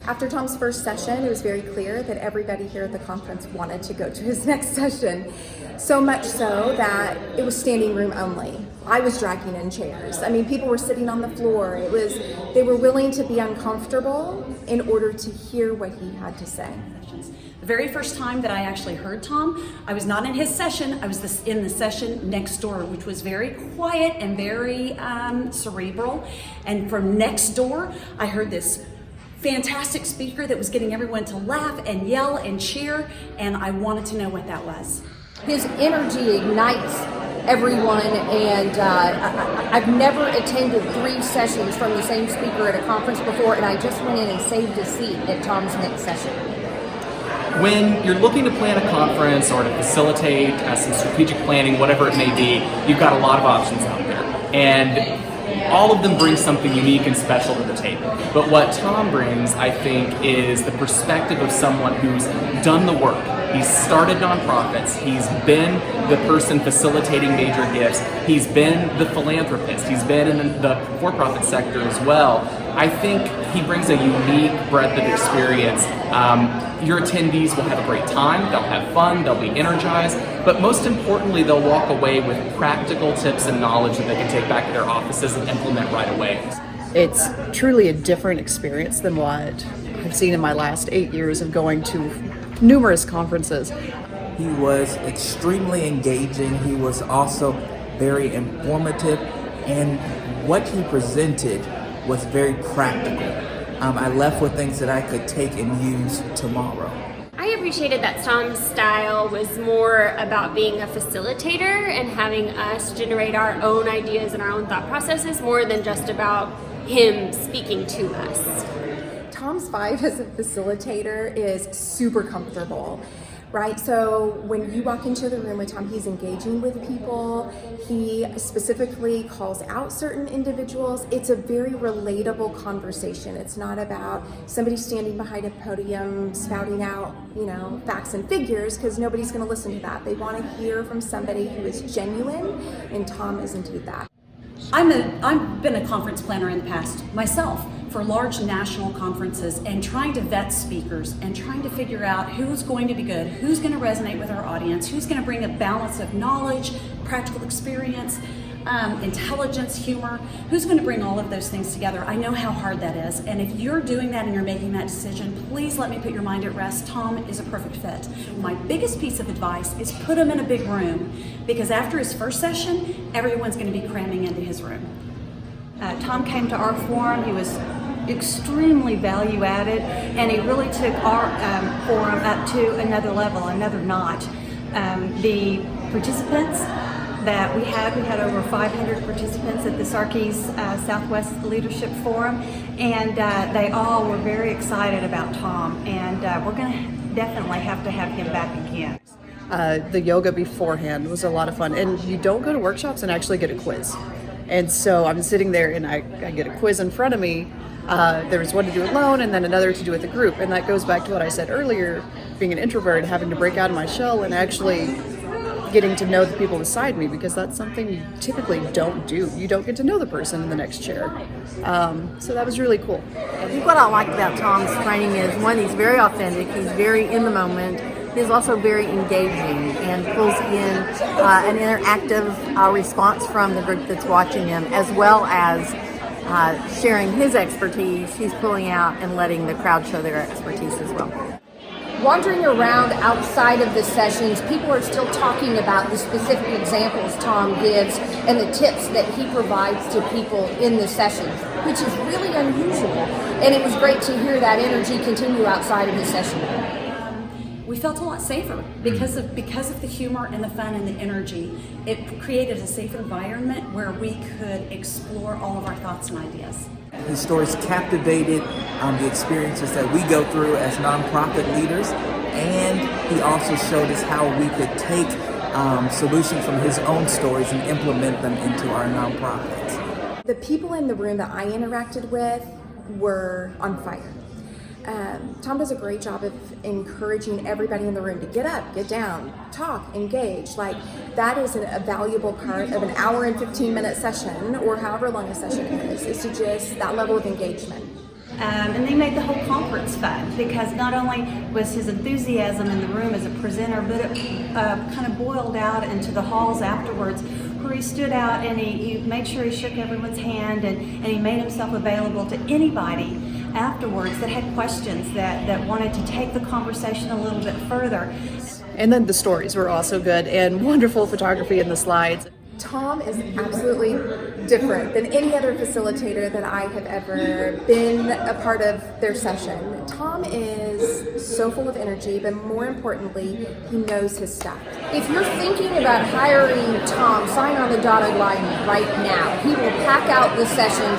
After Tom's first session, it was very clear that everybody here at the conference wanted to go to his next session. So much so that it was standing room only. I was dragging in chairs. I mean, people were sitting on the floor. They were willing to be uncomfortable in order to hear what he had to say. The very first time that I actually heard Tom, I was not in his session, I was in the session next door, which was very quiet and very cerebral. And from next door, I heard this fantastic speaker that was getting everyone to laugh and yell and cheer, and I wanted to know what that was. His energy ignites everyone, and I've never attended 3 sessions from the same speaker at a conference before, and I just went in and saved a seat at Tom's next session. When you're looking to plan a conference or to facilitate some strategic planning, whatever it may be, you've got a lot of options out there. And all of them bring something unique and special to the table. But what Tom brings, I think, is the perspective of someone who's done the work. He's started nonprofits. He's been the person facilitating major gifts. He's been the philanthropist. He's been in the for-profit sector as well. I think he brings a unique breadth of experience. Your attendees will have a great time, they'll have fun, they'll be energized, but most importantly, they'll walk away with practical tips and knowledge that they can take back to their offices and implement right away. It's truly a different experience than what I've seen in my last 8 years of going to numerous conferences. He was extremely engaging. He was also very informative, and what he presented was very practical. I left with things that I could take and use tomorrow. I appreciated that Tom's style was more about being a facilitator and having us generate our own ideas and our own thought processes more than just about him speaking to us. Tom's vibe as a facilitator is super comfortable, right? So when you walk into the room with Tom, he's engaging with people. He specifically calls out certain individuals. It's a very relatable conversation. It's not about somebody standing behind a podium spouting out, facts and figures, because nobody's going to listen to that. They want to hear from somebody who is genuine, and Tom is indeed that. I've been a conference planner in the past myself for large national conferences, and trying to vet speakers and trying to figure out who's going to be good, who's going to resonate with our audience, who's going to bring a balance of knowledge, practical experience, intelligence, humor, who's going to bring all of those things together. I know how hard that is, and if you're doing that and you're making that decision, please let me put your mind at rest. Tom is a perfect fit. My biggest piece of advice is put him in a big room, because after his first session, everyone's going to be cramming into his room. Tom came to our forum. He was extremely value added, and he really took our forum up to another level, another notch. The participants that we had over 500 participants at the Sarkees Southwest Leadership Forum, and they all were very excited about Tom, and we're going to definitely have to have him back again. The yoga beforehand was a lot of fun, and you don't go to workshops and actually get a quiz. And so I'm sitting there and I get a quiz in front of me. There's one to do alone and then another to do with a group. And that goes back to what I said earlier, being an introvert, having to break out of my shell and actually getting to know the people beside me, because that's something you typically don't do. You don't get to know the person in the next chair. So that was really cool. I think what I like about Tom's training is, one, he's very authentic, he's very in the moment. He's also very engaging and pulls in an interactive response from the group that's watching him, as well as sharing his expertise. He's pulling out and letting the crowd show their expertise as well. Wandering around outside of the sessions, people are still talking about the specific examples Tom gives and the tips that he provides to people in the sessions, which is really unusual. And it was great to hear that energy continue outside of the session. We felt a lot safer because of the humor and the fun and the energy. It created a safe environment where we could explore all of our thoughts and ideas. His stories captivated the experiences that we go through as nonprofit leaders, and he also showed us how we could take solutions from his own stories and implement them into our nonprofits. The people in the room that I interacted with were on fire. Tom does a great job of encouraging everybody in the room to get up, get down, talk, engage. Like, that is a valuable part of an hour and 15-minute session, or however long a session is to just that level of engagement. And they made the whole conference fun because not only was his enthusiasm in the room as a presenter, but it kind of boiled out into the halls afterwards, where he stood out and he made sure he shook everyone's hand, and he made himself available to anybody afterwards that had questions, that wanted to take the conversation a little bit further. And then the stories were also good, and wonderful photography in the slides. Tom is absolutely different than any other facilitator that I have ever been a part of their session. Tom is so full of energy, but more importantly, he knows his stuff. If you're thinking about hiring Tom, sign on the dotted line right now. He will pack out the session